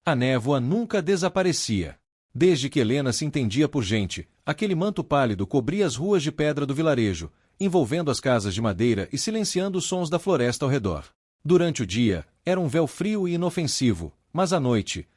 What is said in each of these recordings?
A névoa nunca desaparecia. Desde que Helena se entendia por gente, aquele manto pálido cobria as ruas de pedra do vilarejo, envolvendo as casas de madeira e silenciando os sons da floresta ao redor. Durante o dia, era um véu frio e inofensivo, mas à noite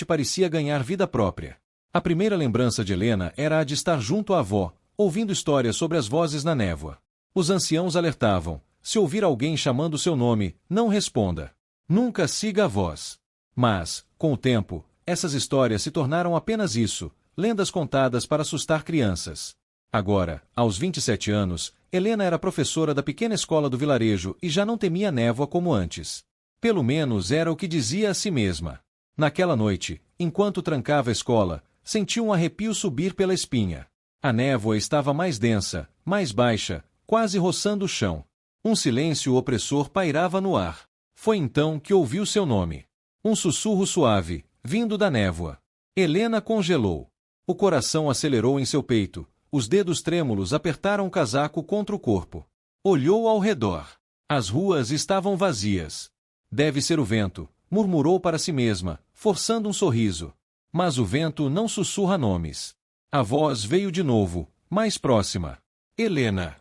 parecia ganhar vida própria. A primeira lembrança de Helena era a de estar junto à avó, ouvindo histórias sobre as vozes na névoa. Os anciãos alertavam: se ouvir alguém chamando seu nome, não responda. Nunca siga a voz. Mas, com o tempo, essas histórias se tornaram apenas isso, lendas contadas para assustar crianças. Agora, aos 27 anos, Helena era professora da pequena escola do vilarejo e já não temia névoa como antes. Pelo menos era o que dizia a si mesma. Naquela noite, enquanto trancava a escola, sentiu um arrepio subir pela espinha. A névoa estava mais densa, mais baixa, quase roçando o chão. Um silêncio opressor pairava no ar. Foi então que ouviu seu nome. Um sussurro suave, vindo da névoa. Helena congelou. O coração acelerou em seu peito. Os dedos trêmulos apertaram o casaco contra o corpo. Olhou ao redor. As ruas estavam vazias. Deve ser o vento, murmurou para si mesma, forçando um sorriso. Mas o vento não sussurra nomes. A voz veio de novo, mais próxima. Helena.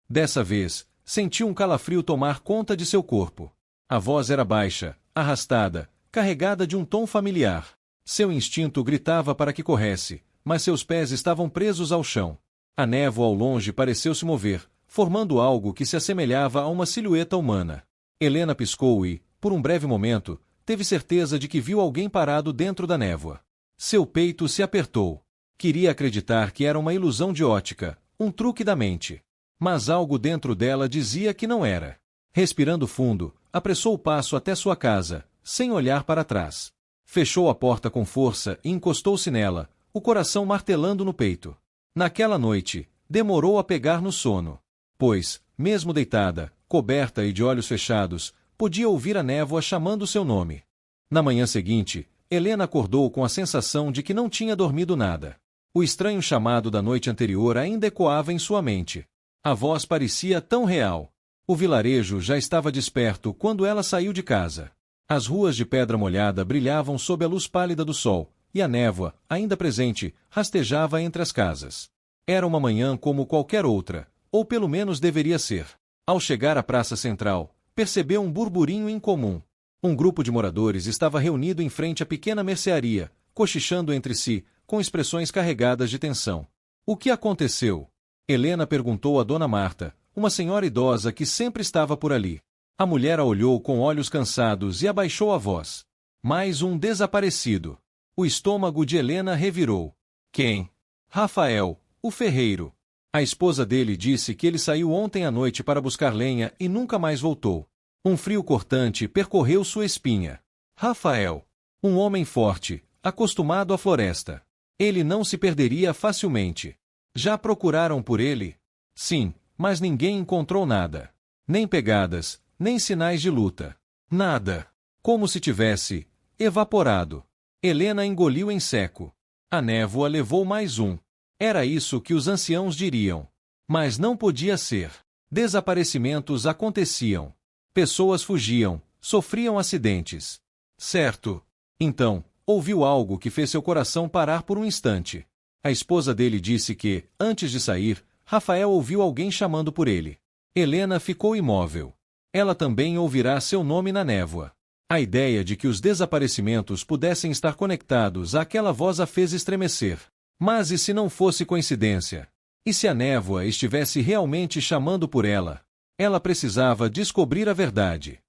Dessa vez, sentiu um calafrio tomar conta de seu corpo. A voz era baixa, arrastada, carregada de um tom familiar. Seu instinto gritava para que corresse, mas seus pés estavam presos ao chão. A névoa ao longe pareceu se mover, formando algo que se assemelhava a uma silhueta humana. Helena piscou e, por um breve momento, teve certeza de que viu alguém parado dentro da névoa. Seu peito se apertou. Queria acreditar que era uma ilusão de ótica, um truque da mente. Mas algo dentro dela dizia que não era. Respirando fundo, apressou o passo até sua casa, sem olhar para trás. Fechou a porta com força e encostou-se nela, o coração martelando no peito. Naquela noite, demorou a pegar no sono. Pois, mesmo deitada, coberta e de olhos fechados, podia ouvir a névoa chamando seu nome. Na manhã seguinte, Helena acordou com a sensação de que não tinha dormido nada. O estranho chamado da noite anterior ainda ecoava em sua mente. A voz parecia tão real. O vilarejo já estava desperto quando ela saiu de casa. As ruas de pedra molhada brilhavam sob a luz pálida do sol, e a névoa, ainda presente, rastejava entre as casas. Era uma manhã como qualquer outra, ou pelo menos deveria ser. Ao chegar à praça central, percebeu um burburinho incomum. Um grupo de moradores estava reunido em frente à pequena mercearia, cochichando entre si, com expressões carregadas de tensão. O que aconteceu? Helena perguntou a Dona Marta, uma senhora idosa que sempre estava por ali. A mulher a olhou com olhos cansados e abaixou a voz. Mais um desaparecido. O estômago de Helena revirou. Quem? Rafael, o ferreiro. A esposa dele disse que ele saiu ontem à noite para buscar lenha e nunca mais voltou. Um frio cortante percorreu sua espinha. Rafael. Um homem forte, acostumado à floresta. Ele não se perderia facilmente. Já procuraram por ele? Sim, mas ninguém encontrou nada. Nem pegadas, nem sinais de luta. Nada. Como se tivesse evaporado. Helena engoliu em seco. A névoa levou mais um. Era isso que os anciãos diriam. Mas não podia ser. Desaparecimentos aconteciam. Pessoas fugiam, sofriam acidentes. Certo. Então, ouviu algo que fez seu coração parar por um instante. A esposa dele disse que, antes de sair, Rafael ouviu alguém chamando por ele. Helena ficou imóvel. Ela também ouvirá seu nome na névoa. A ideia de que os desaparecimentos pudessem estar conectados àquela voz a fez estremecer. Mas e se não fosse coincidência? E se a névoa estivesse realmente chamando por ela? Ela precisava descobrir a verdade.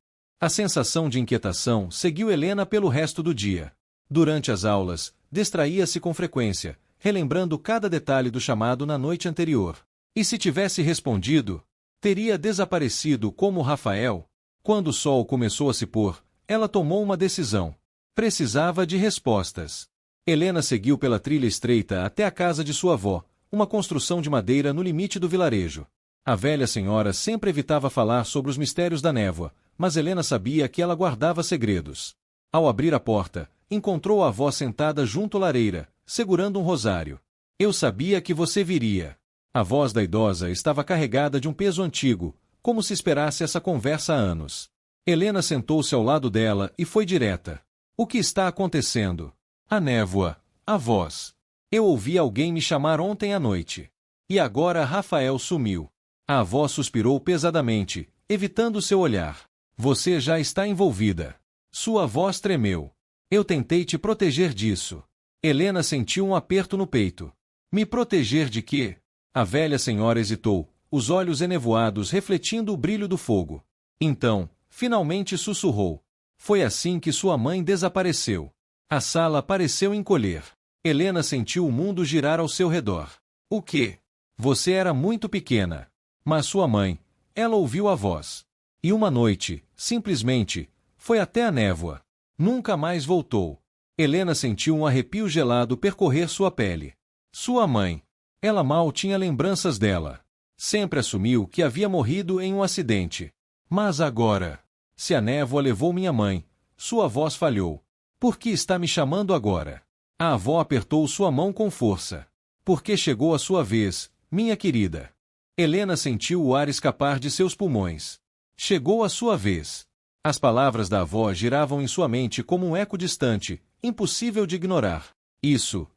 A sensação de inquietação seguiu Helena pelo resto do dia. Durante as aulas, distraía-se com frequência, relembrando cada detalhe do chamado na noite anterior. E se tivesse respondido, teria desaparecido como Rafael? Quando o sol começou a se pôr, ela tomou uma decisão. Precisava de respostas. Helena seguiu pela trilha estreita até a casa de sua avó, uma construção de madeira no limite do vilarejo. A velha senhora sempre evitava falar sobre os mistérios da névoa, mas Helena sabia que ela guardava segredos. Ao abrir a porta, encontrou a avó sentada junto à lareira, segurando um rosário. Eu sabia que você viria. A voz da idosa estava carregada de um peso antigo, como se esperasse essa conversa há anos. Helena sentou-se ao lado dela e foi direta. O que está acontecendo? A névoa, a voz. Eu ouvi alguém me chamar ontem à noite. E agora Rafael sumiu. A avó suspirou pesadamente, evitando seu olhar. Você já está envolvida. Sua voz tremeu. Eu tentei te proteger disso. Helena sentiu um aperto no peito. Me proteger de quê? A velha senhora hesitou, os olhos enevoados refletindo o brilho do fogo. Então, finalmente sussurrou. Foi assim que sua mãe desapareceu. A sala pareceu encolher. Helena sentiu o mundo girar ao seu redor. O quê? Você era muito pequena. Mas sua mãe, ela ouviu a voz. E uma noite, simplesmente, foi até a névoa. Nunca mais voltou. Helena sentiu um arrepio gelado percorrer sua pele. Sua mãe. Ela mal tinha lembranças dela. Sempre assumiu que havia morrido em um acidente. Mas agora... Se a névoa levou minha mãe, sua voz falhou. Por que está me chamando agora? A avó apertou sua mão com força. Porque chegou a sua vez, minha querida. Helena sentiu o ar escapar de seus pulmões. Chegou a sua vez. As palavras da avó giravam em sua mente como um eco distante, impossível de ignorar. Isso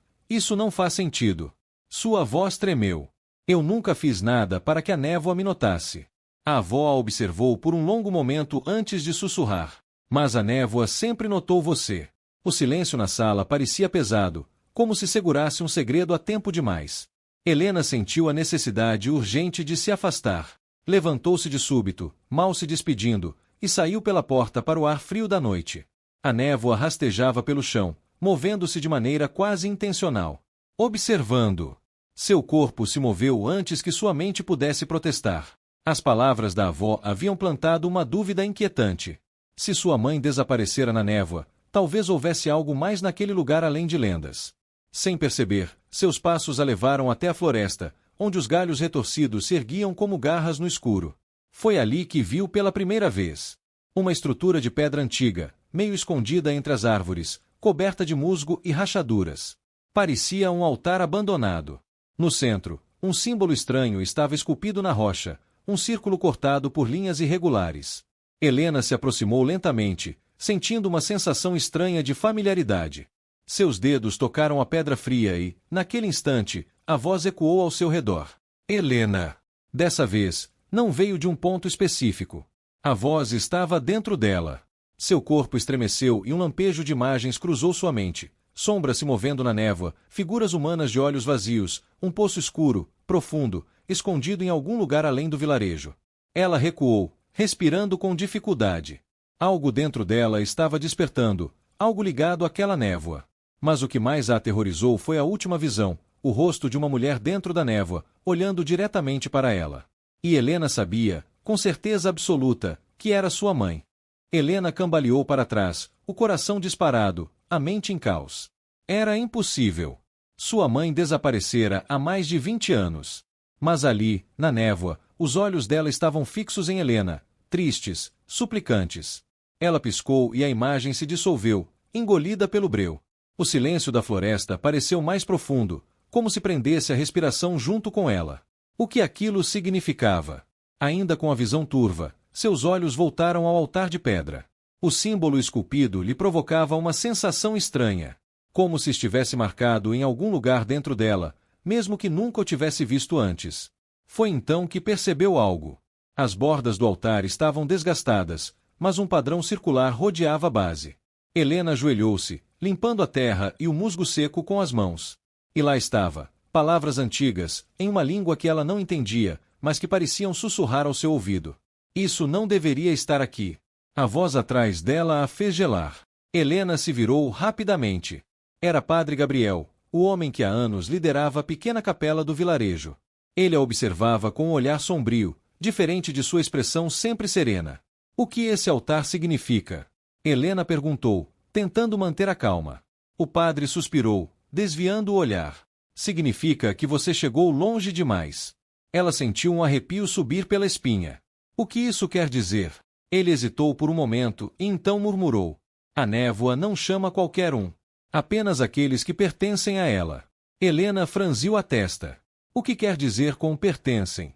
não faz sentido. Sua voz tremeu. Eu nunca fiz nada para que a névoa me notasse. A avó a observou por um longo momento antes de sussurrar. Mas a névoa sempre notou você. O silêncio na sala parecia pesado, como se segurasse um segredo há tempo demais. Helena sentiu a necessidade urgente de se afastar. Levantou-se de súbito, mal se despedindo, e saiu pela porta para o ar frio da noite. A névoa rastejava pelo chão, movendo-se de maneira quase intencional. Observando. Seu corpo se moveu antes que sua mente pudesse protestar. As palavras da avó haviam plantado uma dúvida inquietante. Se sua mãe desaparecera na névoa, talvez houvesse algo mais naquele lugar além de lendas. Sem perceber, seus passos a levaram até a floresta, onde os galhos retorcidos se erguiam como garras no escuro. Foi ali que viu pela primeira vez. Uma estrutura de pedra antiga, meio escondida entre as árvores, coberta de musgo e rachaduras. Parecia um altar abandonado. No centro, um símbolo estranho estava esculpido na rocha, um círculo cortado por linhas irregulares. Helena se aproximou lentamente, sentindo uma sensação estranha de familiaridade. Seus dedos tocaram a pedra fria e, naquele instante, a voz ecoou ao seu redor. Helena! Dessa vez, não veio de um ponto específico. A voz estava dentro dela. Seu corpo estremeceu e um lampejo de imagens cruzou sua mente. Sombras se movendo na névoa, figuras humanas de olhos vazios, um poço escuro, profundo, escondido em algum lugar além do vilarejo. Ela recuou, respirando com dificuldade. Algo dentro dela estava despertando, algo ligado àquela névoa. Mas o que mais a aterrorizou foi a última visão, o rosto de uma mulher dentro da névoa, olhando diretamente para ela. E Helena sabia, com certeza absoluta, que era sua mãe. Helena cambaleou para trás, o coração disparado, a mente em caos. Era impossível. Sua mãe desaparecera há mais de 20 anos. Mas ali, na névoa, os olhos dela estavam fixos em Helena, tristes, suplicantes. Ela piscou e a imagem se dissolveu, engolida pelo breu. O silêncio da floresta pareceu mais profundo, como se prendesse a respiração junto com ela. O que aquilo significava? Ainda com a visão turva, seus olhos voltaram ao altar de pedra. O símbolo esculpido lhe provocava uma sensação estranha, como se estivesse marcado em algum lugar dentro dela, mesmo que nunca o tivesse visto antes. Foi então que percebeu algo. As bordas do altar estavam desgastadas, mas um padrão circular rodeava a base. Helena ajoelhou-se, limpando a terra e o musgo seco com as mãos. E lá estava, palavras antigas, em uma língua que ela não entendia, mas que pareciam sussurrar ao seu ouvido. Isso não deveria estar aqui. A voz atrás dela a fez gelar. Helena se virou rapidamente. Era Padre Gabriel, o homem que há anos liderava a pequena capela do vilarejo. Ele a observava com um olhar sombrio, diferente de sua expressão sempre serena. O que esse altar significa? Helena perguntou, tentando manter a calma. O padre suspirou, desviando o olhar. Significa que você chegou longe demais. Ela sentiu um arrepio subir pela espinha. O que isso quer dizer? Ele hesitou por um momento e então murmurou. A névoa não chama qualquer um. Apenas aqueles que pertencem a ela. Helena franziu a testa. O que quer dizer com pertencem?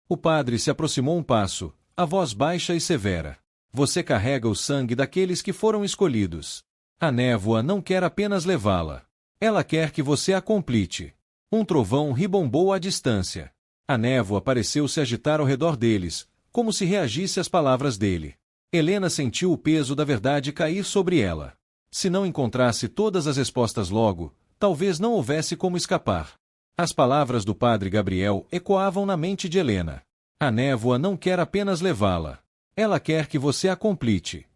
O padre se aproximou um passo, a voz baixa e severa. Você carrega o sangue daqueles que foram escolhidos. A névoa não quer apenas levá-la. Ela quer que você a complete. Um trovão ribombou à distância. A névoa pareceu se agitar ao redor deles, como se reagisse às palavras dele. Helena sentiu o peso da verdade cair sobre ela. Se não encontrasse todas as respostas logo, talvez não houvesse como escapar. As palavras do padre Gabriel ecoavam na mente de Helena. A névoa não quer apenas levá-la. Ela quer que você a complete.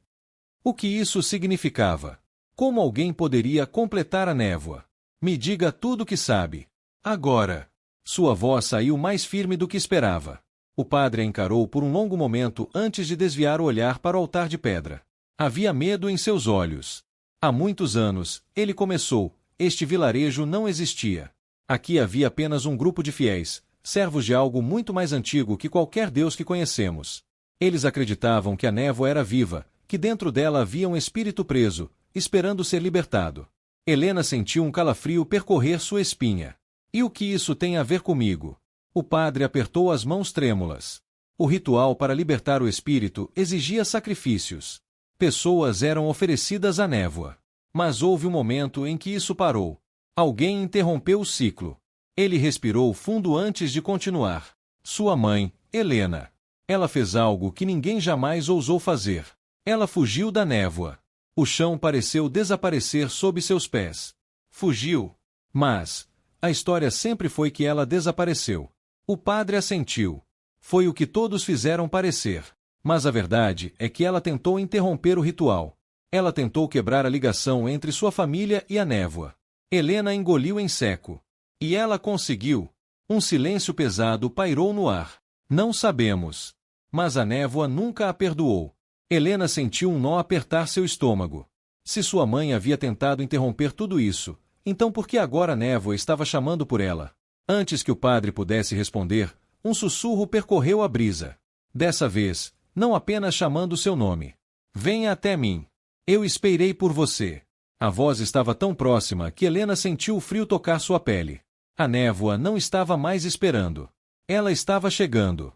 O que isso significava? Como alguém poderia completar a névoa? Me diga tudo o que sabe. Agora. Sua voz saiu mais firme do que esperava. O padre a encarou por um longo momento antes de desviar o olhar para o altar de pedra. Havia medo em seus olhos. Há muitos anos, ele começou, este vilarejo não existia. Aqui havia apenas um grupo de fiéis, servos de algo muito mais antigo que qualquer Deus que conhecemos. Eles acreditavam que a névoa era viva, que dentro dela havia um espírito preso, esperando ser libertado. Helena sentiu um calafrio percorrer sua espinha. E o que isso tem a ver comigo? O padre apertou as mãos trêmulas. O ritual para libertar o espírito exigia sacrifícios. Pessoas eram oferecidas à névoa. Mas houve um momento em que isso parou. Alguém interrompeu o ciclo. Ele respirou fundo antes de continuar. Sua mãe, Helena. Ela fez algo que ninguém jamais ousou fazer. Ela fugiu da névoa. O chão pareceu desaparecer sob seus pés. Fugiu. Mas a história sempre foi que ela desapareceu. O padre assentiu. Foi o que todos fizeram parecer. Mas a verdade é que ela tentou interromper o ritual. Ela tentou quebrar a ligação entre sua família e a névoa. Helena engoliu em seco. E ela conseguiu. Um silêncio pesado pairou no ar. Não sabemos. Mas a névoa nunca a perdoou. Helena sentiu um nó apertar seu estômago. Se sua mãe havia tentado interromper tudo isso, então por que agora a névoa estava chamando por ela? Antes que o padre pudesse responder, um sussurro percorreu a brisa. Dessa vez, não apenas chamando seu nome. Venha até mim. Eu esperei por você. A voz estava tão próxima que Helena sentiu o frio tocar sua pele. A névoa não estava mais esperando. Ela estava chegando.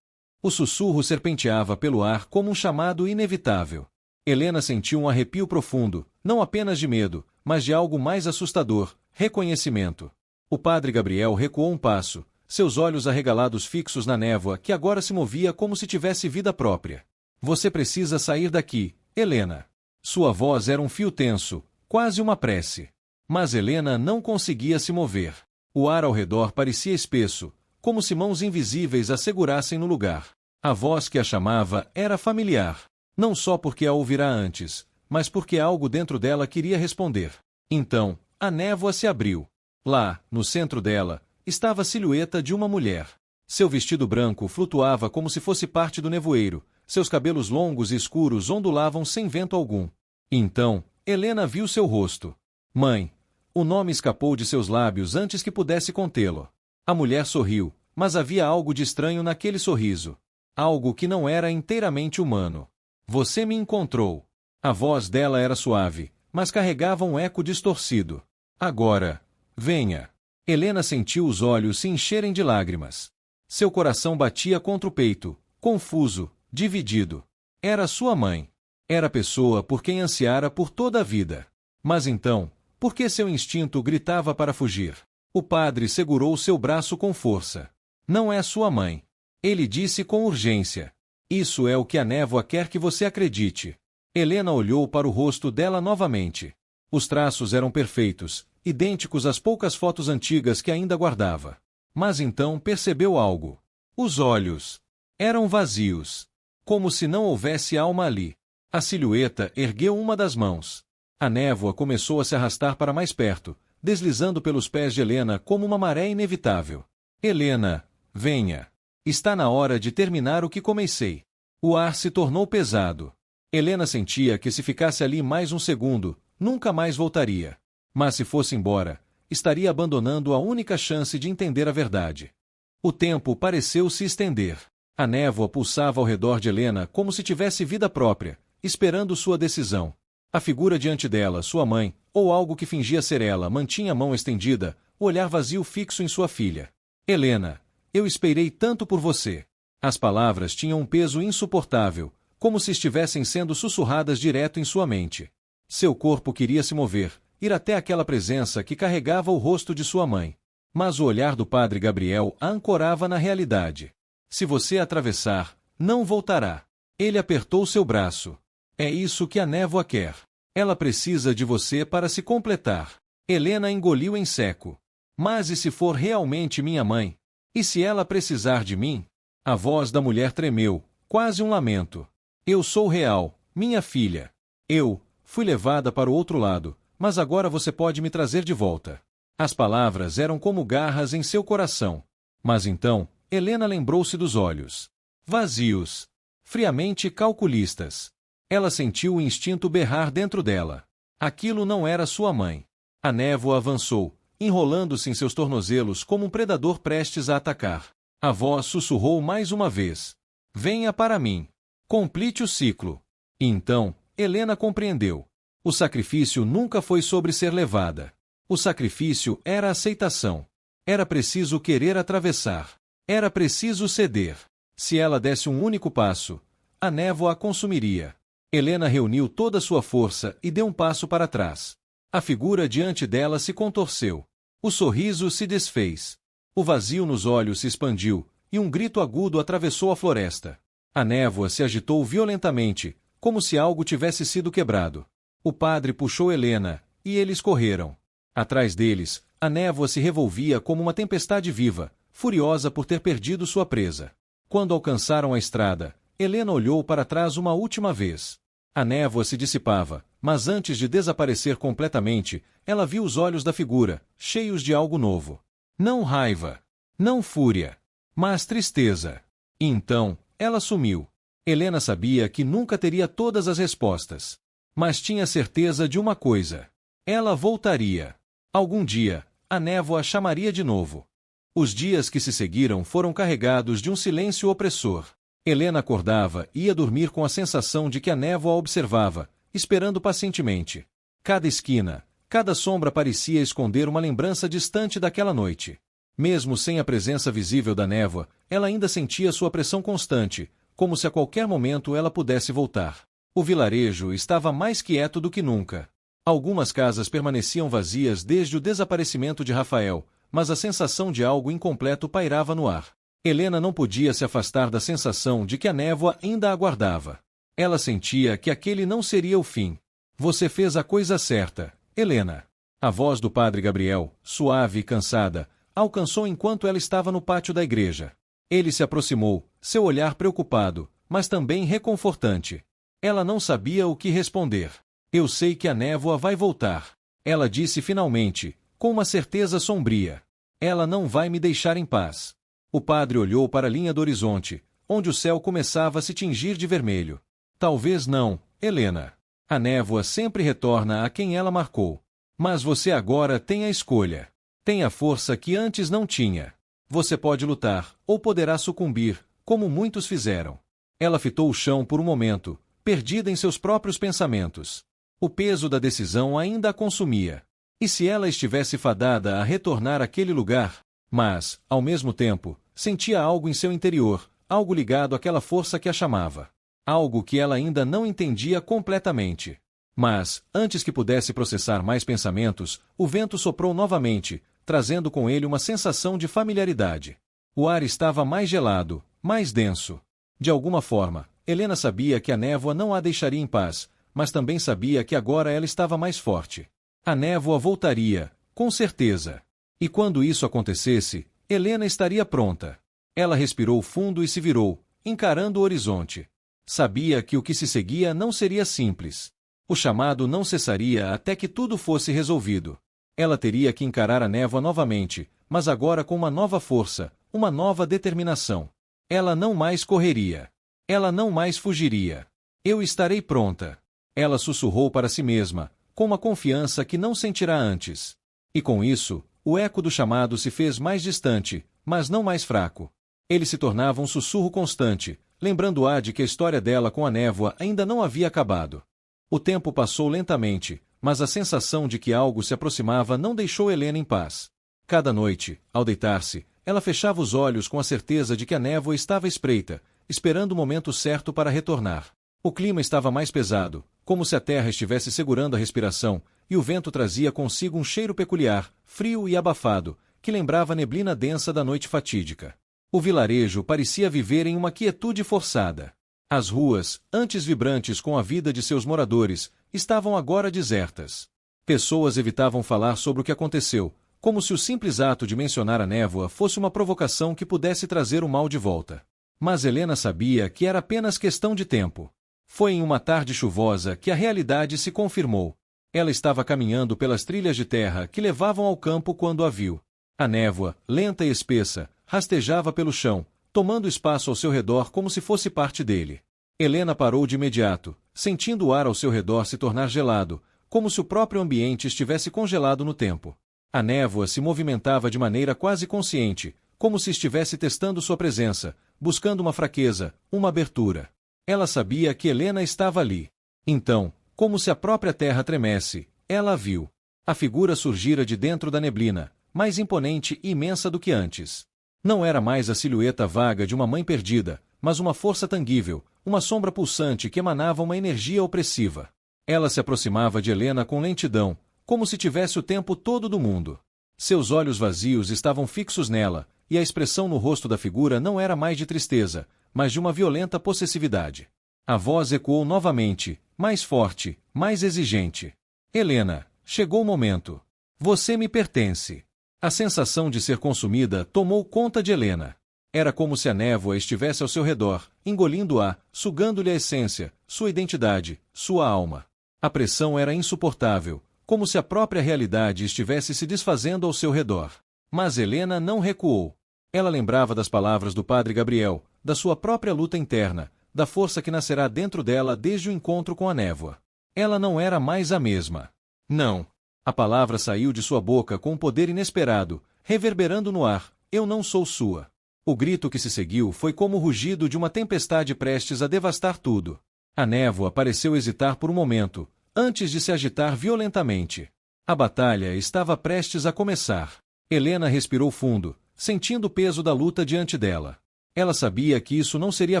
O sussurro serpenteava pelo ar como um chamado inevitável. Helena sentiu um arrepio profundo, não apenas de medo, mas de algo mais assustador, reconhecimento. O padre Gabriel recuou um passo, seus olhos arregalados fixos na névoa que agora se movia como se tivesse vida própria. Você precisa sair daqui, Helena. Sua voz era um fio tenso, quase uma prece. Mas Helena não conseguia se mover. O ar ao redor parecia espesso, como se mãos invisíveis a segurassem no lugar. A voz que a chamava era familiar, não só porque a ouvira antes, mas porque algo dentro dela queria responder. Então, a névoa se abriu. Lá, no centro dela, estava a silhueta de uma mulher. Seu vestido branco flutuava como se fosse parte do nevoeiro, seus cabelos longos e escuros ondulavam sem vento algum. Então, Helena viu seu rosto. Mãe. O nome escapou de seus lábios antes que pudesse contê-lo. A mulher sorriu, mas havia algo de estranho naquele sorriso. Algo que não era inteiramente humano. Você me encontrou. A voz dela era suave, mas carregava um eco distorcido. Agora, venha. Helena sentiu os olhos se encherem de lágrimas. Seu coração batia contra o peito, confuso, dividido. Era sua mãe. Era a pessoa por quem ansiara por toda a vida. Mas então, por que seu instinto gritava para fugir? O padre segurou seu braço com força. Não é sua mãe. Ele disse com urgência. Isso é o que a névoa quer que você acredite. Helena olhou para o rosto dela novamente. Os traços eram perfeitos, idênticos às poucas fotos antigas que ainda guardava. Mas então percebeu algo. Os olhos eram vazios. Como se não houvesse alma ali. A silhueta ergueu uma das mãos. A névoa começou a se arrastar para mais perto, deslizando pelos pés de Helena como uma maré inevitável. Helena, venha. Está na hora de terminar o que comecei. O ar se tornou pesado. Helena sentia que se ficasse ali mais um segundo, nunca mais voltaria. Mas se fosse embora, estaria abandonando a única chance de entender a verdade. O tempo pareceu se estender. A névoa pulsava ao redor de Helena como se tivesse vida própria, esperando sua decisão. A figura diante dela, sua mãe, ou algo que fingia ser ela, mantinha a mão estendida, o olhar vazio fixo em sua filha. Helena, eu esperei tanto por você. As palavras tinham um peso insuportável, como se estivessem sendo sussurradas direto em sua mente. Seu corpo queria se mover, ir até aquela presença que carregava o rosto de sua mãe. Mas o olhar do padre Gabriel a ancorava na realidade. Se você atravessar, não voltará. Ele apertou seu braço. É isso que a névoa quer. Ela precisa de você para se completar. Helena engoliu em seco. Mas e se for realmente minha mãe? E se ela precisar de mim? A voz da mulher tremeu, quase um lamento. Eu sou real, minha filha. Eu fui levada para o outro lado, mas agora você pode me trazer de volta. As palavras eram como garras em seu coração. Mas então, Helena lembrou-se dos olhos. Vazios. Friamente calculistas. Ela sentiu o instinto berrar dentro dela. Aquilo não era sua mãe. A névoa avançou, enrolando-se em seus tornozelos como um predador prestes a atacar. A voz sussurrou mais uma vez. Venha para mim. Complete o ciclo. E então, Helena compreendeu. O sacrifício nunca foi sobre ser levada. O sacrifício era a aceitação. Era preciso querer atravessar. Era preciso ceder. Se ela desse um único passo, a névoa a consumiria. Helena reuniu toda sua força e deu um passo para trás. A figura diante dela se contorceu. O sorriso se desfez. O vazio nos olhos se expandiu, e um grito agudo atravessou a floresta. A névoa se agitou violentamente, como se algo tivesse sido quebrado. O padre puxou Helena, e eles correram. Atrás deles, a névoa se revolvia como uma tempestade viva, furiosa por ter perdido sua presa. Quando alcançaram a estrada, Helena olhou para trás uma última vez. A névoa se dissipava, mas antes de desaparecer completamente, ela viu os olhos da figura, cheios de algo novo. Não raiva, não fúria, mas tristeza. E então, ela sumiu. Helena sabia que nunca teria todas as respostas. Mas tinha certeza de uma coisa. Ela voltaria. Algum dia, a névoa a chamaria de novo. Os dias que se seguiram foram carregados de um silêncio opressor. Helena acordava e ia dormir com a sensação de que a névoa a observava, esperando pacientemente. Cada esquina, cada sombra parecia esconder uma lembrança distante daquela noite. Mesmo sem a presença visível da névoa, ela ainda sentia sua pressão constante, como se a qualquer momento ela pudesse voltar. O vilarejo estava mais quieto do que nunca. Algumas casas permaneciam vazias desde o desaparecimento de Rafael, mas a sensação de algo incompleto pairava no ar. Helena não podia se afastar da sensação de que a névoa ainda a aguardava. Ela sentia que aquele não seria o fim. Você fez a coisa certa, Helena. A voz do padre Gabriel, suave e cansada, alcançou enquanto ela estava no pátio da igreja. Ele se aproximou, seu olhar preocupado, mas também reconfortante. Ela não sabia o que responder. Eu sei que a névoa vai voltar. Ela disse finalmente, com uma certeza sombria. Ela não vai me deixar em paz. O padre olhou para a linha do horizonte, onde o céu começava a se tingir de vermelho. Talvez não, Helena. A névoa sempre retorna a quem ela marcou. Mas você agora tem a escolha. Tem a força que antes não tinha. Você pode lutar, ou poderá sucumbir, como muitos fizeram. Ela fitou o chão por um momento, perdida em seus próprios pensamentos. O peso da decisão ainda a consumia. E se ela estivesse fadada a retornar àquele lugar? Mas, ao mesmo tempo, sentia algo em seu interior, algo ligado àquela força que a chamava. Algo que ela ainda não entendia completamente. Mas, antes que pudesse processar mais pensamentos, o vento soprou novamente, trazendo com ele uma sensação de familiaridade. O ar estava mais gelado, mais denso. De alguma forma, Helena sabia que a névoa não a deixaria em paz, mas também sabia que agora ela estava mais forte. A névoa voltaria, com certeza. E quando isso acontecesse, Helena estaria pronta. Ela respirou fundo e se virou, encarando o horizonte. Sabia que o que se seguia não seria simples. O chamado não cessaria até que tudo fosse resolvido. Ela teria que encarar a névoa novamente, mas agora com uma nova força, uma nova determinação. Ela não mais correria. Ela não mais fugiria. Eu estarei pronta. Ela sussurrou para si mesma, com uma confiança que não sentirá antes. E com isso, o eco do chamado se fez mais distante, mas não mais fraco. Ele se tornava um sussurro constante, lembrando-a de que a história dela com a névoa ainda não havia acabado. O tempo passou lentamente, mas a sensação de que algo se aproximava não deixou Helena em paz. Cada noite, ao deitar-se, ela fechava os olhos com a certeza de que a névoa estava à espreita, esperando o momento certo para retornar. O clima estava mais pesado, como se a terra estivesse segurando a respiração, e o vento trazia consigo um cheiro peculiar, frio e abafado, que lembrava a neblina densa da noite fatídica. O vilarejo parecia viver em uma quietude forçada. As ruas, antes vibrantes com a vida de seus moradores, estavam agora desertas. Pessoas evitavam falar sobre o que aconteceu, como se o simples ato de mencionar a névoa fosse uma provocação que pudesse trazer o mal de volta. Mas Helena sabia que era apenas questão de tempo. Foi em uma tarde chuvosa que a realidade se confirmou. Ela estava caminhando pelas trilhas de terra que levavam ao campo quando a viu. A névoa, lenta e espessa, rastejava pelo chão, tomando espaço ao seu redor como se fosse parte dele. Helena parou de imediato, sentindo o ar ao seu redor se tornar gelado, como se o próprio ambiente estivesse congelado no tempo. A névoa se movimentava de maneira quase consciente, como se estivesse testando sua presença, buscando uma fraqueza, uma abertura. Ela sabia que Helena estava ali. Então, como se a própria terra tremesse, ela a viu. A figura surgira de dentro da neblina, mais imponente e imensa do que antes. Não era mais a silhueta vaga de uma mãe perdida, mas uma força tangível, uma sombra pulsante que emanava uma energia opressiva. Ela se aproximava de Helena com lentidão, como se tivesse o tempo todo do mundo. Seus olhos vazios estavam fixos nela, e a expressão no rosto da figura não era mais de tristeza, mas de uma violenta possessividade. A voz ecoou novamente, mais forte, mais exigente. Helena, chegou o momento. Você me pertence. A sensação de ser consumida tomou conta de Helena. Era como se a névoa estivesse ao seu redor, engolindo-a, sugando-lhe a essência, sua identidade, sua alma. A pressão era insuportável, como se a própria realidade estivesse se desfazendo ao seu redor. Mas Helena não recuou. Ela lembrava das palavras do padre Gabriel, da sua própria luta interna, da força que nascerá dentro dela desde o encontro com a névoa. Ela não era mais a mesma. Não. A palavra saiu de sua boca com um poder inesperado, reverberando no ar: eu não sou sua. O grito que se seguiu foi como o rugido de uma tempestade prestes a devastar tudo. A névoa pareceu hesitar por um momento, antes de se agitar violentamente. A batalha estava prestes a começar. Helena respirou fundo, sentindo o peso da luta diante dela. Ela sabia que isso não seria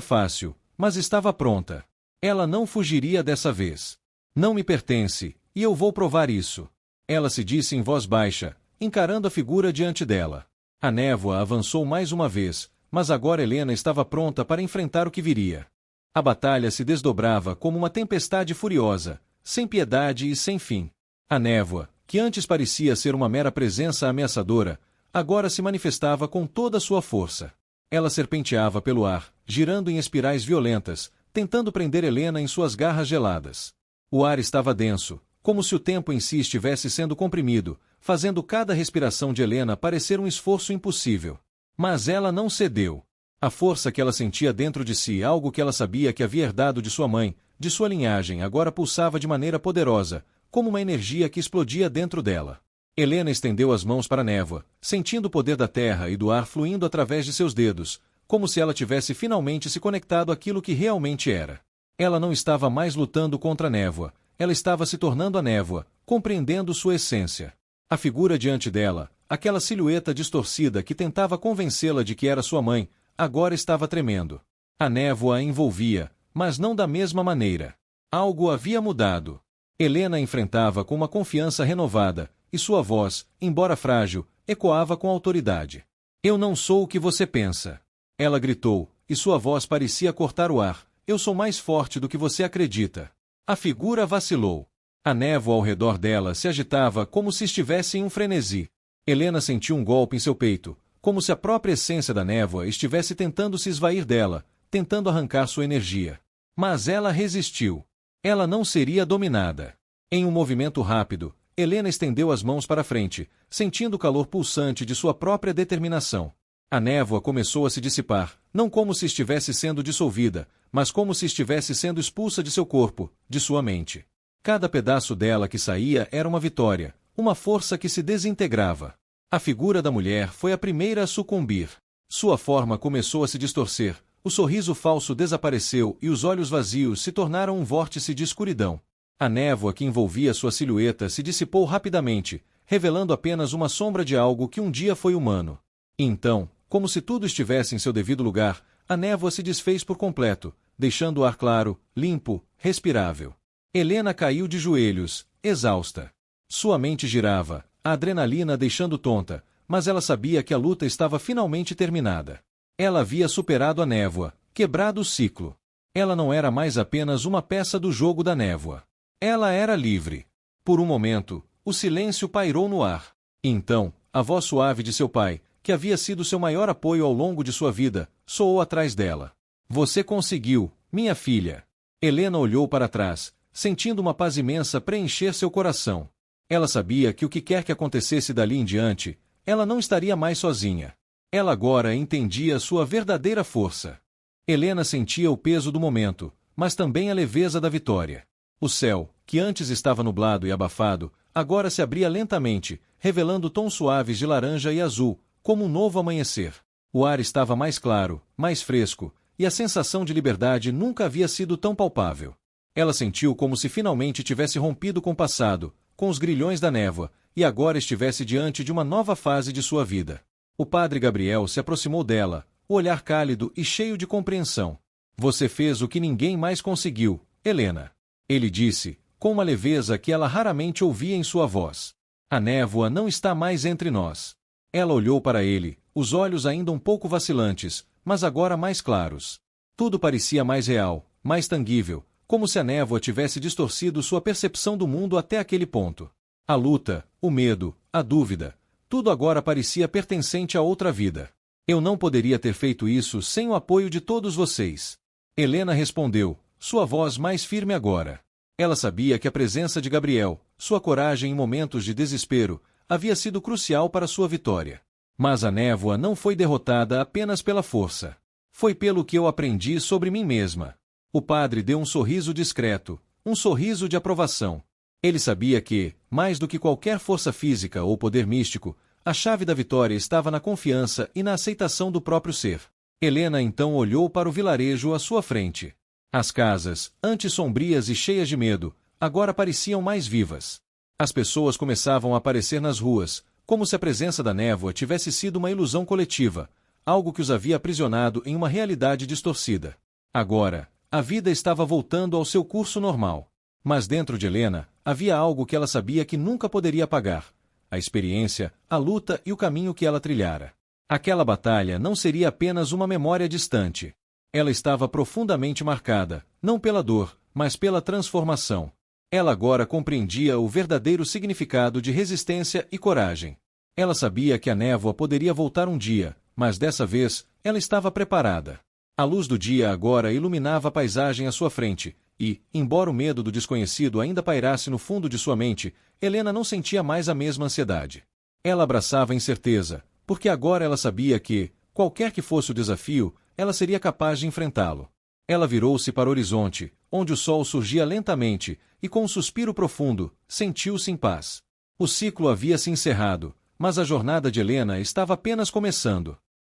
fácil, mas estava pronta. Ela não fugiria dessa vez. Não me pertence, e eu vou provar isso. Ela se disse em voz baixa, encarando a figura diante dela. A névoa avançou mais uma vez, mas agora Helena estava pronta para enfrentar o que viria. A batalha se desdobrava como uma tempestade furiosa, sem piedade e sem fim. A névoa, que antes parecia ser uma mera presença ameaçadora, agora se manifestava com toda a sua força. Ela serpenteava pelo ar, girando em espirais violentas, tentando prender Helena em suas garras geladas. O ar estava denso, como se o tempo em si estivesse sendo comprimido, fazendo cada respiração de Helena parecer um esforço impossível. Mas ela não cedeu. A força que ela sentia dentro de si, algo que ela sabia que havia herdado de sua mãe, de sua linhagem, agora pulsava de maneira poderosa, como uma energia que explodia dentro dela. Helena estendeu as mãos para a névoa, sentindo o poder da terra e do ar fluindo através de seus dedos, como se ela tivesse finalmente se conectado àquilo que realmente era. Ela não estava mais lutando contra a névoa, ela estava se tornando a névoa, compreendendo sua essência. A figura diante dela, aquela silhueta distorcida que tentava convencê-la de que era sua mãe, agora estava tremendo. A névoa a envolvia, mas não da mesma maneira. Algo havia mudado. Helena a enfrentava com uma confiança renovada, e sua voz, embora frágil, ecoava com autoridade. Eu não sou o que você pensa. Ela gritou, e sua voz parecia cortar o ar. Eu sou mais forte do que você acredita. A figura vacilou. A névoa ao redor dela se agitava como se estivesse em um frenesi. Helena sentiu um golpe em seu peito, como se a própria essência da névoa estivesse tentando se esvair dela, tentando arrancar sua energia. Mas ela resistiu. Ela não seria dominada. Em um movimento rápido, Helena estendeu as mãos para frente, sentindo o calor pulsante de sua própria determinação. A névoa começou a se dissipar, não como se estivesse sendo dissolvida, mas como se estivesse sendo expulsa de seu corpo, de sua mente. Cada pedaço dela que saía era uma vitória, uma força que se desintegrava. A figura da mulher foi a primeira a sucumbir. Sua forma começou a se distorcer, o sorriso falso desapareceu e os olhos vazios se tornaram um vórtice de escuridão. A névoa que envolvia sua silhueta se dissipou rapidamente, revelando apenas uma sombra de algo que um dia foi humano. E então, como se tudo estivesse em seu devido lugar, a névoa se desfez por completo, deixando o ar claro, limpo, respirável. Helena caiu de joelhos, exausta. Sua mente girava, a adrenalina a deixando tonta, mas ela sabia que a luta estava finalmente terminada. Ela havia superado a névoa, quebrado o ciclo. Ela não era mais apenas uma peça do jogo da névoa. Ela era livre. Por um momento, o silêncio pairou no ar. Então, a voz suave de seu pai, que havia sido seu maior apoio ao longo de sua vida, soou atrás dela. Você conseguiu, minha filha. Helena olhou para trás, sentindo uma paz imensa preencher seu coração. Ela sabia que o que quer que acontecesse dali em diante, ela não estaria mais sozinha. Ela agora entendia sua verdadeira força. Helena sentia o peso do momento, mas também a leveza da vitória. O céu, que antes estava nublado e abafado, agora se abria lentamente, revelando tons suaves de laranja e azul, como um novo amanhecer. O ar estava mais claro, mais fresco, e a sensação de liberdade nunca havia sido tão palpável. Ela sentiu como se finalmente tivesse rompido com o passado, com os grilhões da névoa, e agora estivesse diante de uma nova fase de sua vida. O padre Gabriel se aproximou dela, o olhar cálido e cheio de compreensão. Você fez o que ninguém mais conseguiu, Helena. Ele disse, com uma leveza que ela raramente ouvia em sua voz. A névoa não está mais entre nós. Ela olhou para ele, os olhos ainda um pouco vacilantes, mas agora mais claros. Tudo parecia mais real, mais tangível, como se a névoa tivesse distorcido sua percepção do mundo até aquele ponto. A luta, o medo, a dúvida, tudo agora parecia pertencente a outra vida. Eu não poderia ter feito isso sem o apoio de todos vocês. Helena respondeu, sua voz mais firme agora. Ela sabia que a presença de Gabriel, sua coragem em momentos de desespero, havia sido crucial para sua vitória. Mas a névoa não foi derrotada apenas pela força. Foi pelo que eu aprendi sobre mim mesma. O padre deu um sorriso discreto, um sorriso de aprovação. Ele sabia que, mais do que qualquer força física ou poder místico, a chave da vitória estava na confiança e na aceitação do próprio ser. Helena então olhou para o vilarejo à sua frente. As casas, antes sombrias e cheias de medo, agora pareciam mais vivas. As pessoas começavam a aparecer nas ruas, como se a presença da névoa tivesse sido uma ilusão coletiva, algo que os havia aprisionado em uma realidade distorcida. Agora, a vida estava voltando ao seu curso normal. Mas dentro de Helena, havia algo que ela sabia que nunca poderia apagar: a experiência, a luta e o caminho que ela trilhara. Aquela batalha não seria apenas uma memória distante. Ela estava profundamente marcada, não pela dor, mas pela transformação. Ela agora compreendia o verdadeiro significado de resistência e coragem. Ela sabia que a névoa poderia voltar um dia, mas dessa vez, ela estava preparada. A luz do dia agora iluminava a paisagem à sua frente, e, embora o medo do desconhecido ainda pairasse no fundo de sua mente, Helena não sentia mais a mesma ansiedade. Ela abraçava a incerteza, porque agora ela sabia que, qualquer que fosse o desafio, ela seria capaz de enfrentá-lo. Ela virou-se para o horizonte, onde o sol surgia lentamente, e com um suspiro profundo, sentiu-se em paz. O ciclo havia se encerrado, mas a jornada de Helena estava apenas começando.